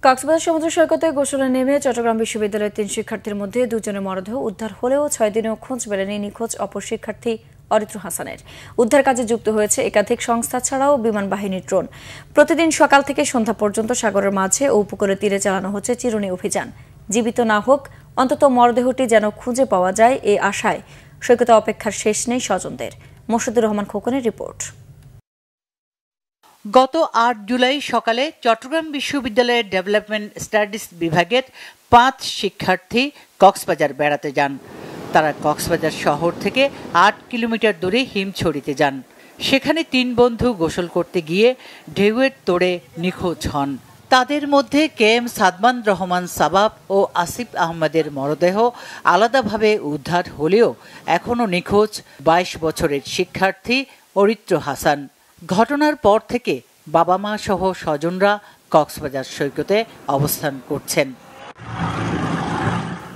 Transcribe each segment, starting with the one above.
কক্সবাজার সমুদ্র সৈকতে গোসলে নেমে চট্টগ্রাম বিশ্ববিদ্যালয়ের 3 শিক্ষার্থীর মধ্যে 2 জনের মরদেহ উদ্ধার হলেও 6 দিনেও খোঁজ মেলেনি নিখোঁজ অপর শিক্ষার্থী অরিত্র হাসানের। উদ্ধার কাজে যুক্ত হয়েছে একাধিক সংস্থা ছাড়াও বিমান বাহিনীর ড্রোন। প্রতিদিন সকাল থেকে সন্ধ্যা পর্যন্ত সাগরের মাঝে ও উপকূলের তীরে চালানো হচ্ছে চিরুনি অভিযান। জীবিত না হোক অন্তত মরদেহটি যেন খুঁজে পাওয়া যায় এই আশায় সৈকতে অপেক্ষার শেষ নেই স্বজনদের। মোর্শেদুর রহমান খোকনের রিপোর্ট। গত 8 জুলাই সকালে চট্টগ্রাম বিশ্ববিদ্যালয়ের ডেভেলপমেন্ট স্টাডিজ বিভাগের 5 শিক্ষার্থী কক্সবাজার বেড়াতে যান। তারা কক্সবাজার শহর থেকে 8 কিলোমিটার দূরে হিমছড়িতে যান। সেখানে 3 বন্ধু গোসল করতে গিয়ে ঢেউয়ের তোড়ে নিখোঁজ হন। তাদের মধ্যে KM সাদমান রহমান সাবাব ও আসিফ আহমেদের মরদেহ আলাদাভাবে উদ্ধার হলেও এখনও নিখোঁজ 22 বছরের শিক্ষার্থী অরিত্র হাসান। ঘটনার পর থেকে বাবা মা সহ স্বজনরা কক্সবাজার সৈকতে অবস্থান করছেন।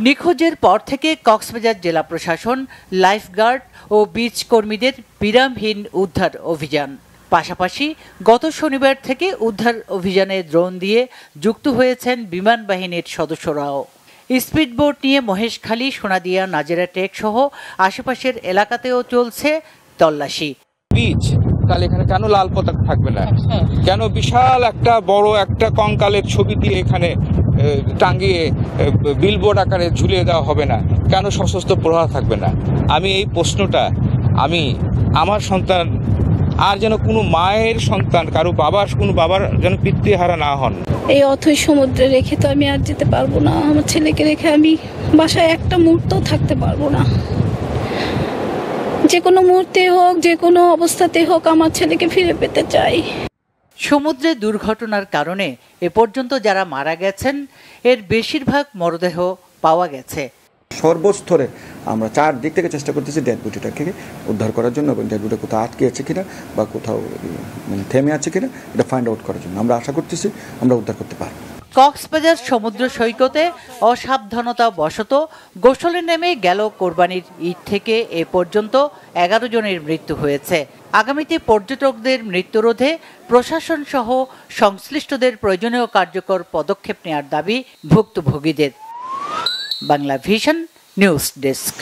নিখোঁজের পর থেকে কক্সবাজার জেলা প্রশাসন, লাইফগার্ড ও বিচ কর্মীদের বিরামহীন উদ্ধার অভিযান। পাশাপাশি গত শনিবার থেকে উদ্ধার অভিযানে ড্রোন দিয়ে যুক্ত হয়েছেন বিমান বাহিনীর সদস্যরাও। স্পিডবোট নিয়ে মহেশখালী, সোনাদিয়া, নাজেরা টেক সহ আশেপাশের এলাকাতেও চলছে তল্লাশি। বিচ তাহলে এখানে কেন লাল পতাকা থাকবে না? কেন বিশাল একটা বড় একটা কঙ্কালের ছবি দিয়ে এখানে টাঙ্গিয়ে বিলবোর্ড আকারে ঝুলিয়ে দেওয়া হবে না? কেন সশস্ত্র প্রহরা থাকবে না? আমি এই প্রশ্নটা আমার সন্তান আর যেন কোনো মায়ের সন্তান কোনো বাবার যেন পিতৃহারা না হন। এই অথৈ সমুদ্রে রেখে তো আমি আর যেতে পারবো না। আমার ছেলেকে রেখে আমি বাসায় একটা মুহূর্তও থাকতে পারবো না। যে কোনো মুহূর্তে হোক, যে কোনো অবস্থাতে হোক, আমার ছেলেকে ফিরে পেতে চাই। সমুদ্রে দুর্ঘটনার কারণে এ পর্যন্ত যারা মারা গেছেন এর বেশিরভাগ মরদেহ পাওয়া গেছে। সর্বস্তরে আমরা চারদিক থেকে চেষ্টা করতেছি ডেড বডিটাকে উদ্ধার করার জন্য এবং ডেড বডি কোথাও আটকে আছে কিনা বা কোথাও থেমে আছে কিনা এটা ফাইন্ড আউট করার জন্য আমরা আশা করতেছি আমরা উদ্ধার করতে পারব। কক্সবাজার সমুদ্র সৈকতে অসাবধানতা বশত গোসলে নেমে গেল কোরবানির ঈদ থেকে এ পর্যন্ত 11 জনের মৃত্যু হয়েছে। আগামীতে পর্যটকদের মৃত্যু রোধে প্রশাসন সহ সংশ্লিষ্টদের প্রয়োজনীয় কার্যকর পদক্ষেপ নেওয়ার দাবি ভুক্তভোগীদের। Bangla vision news desk.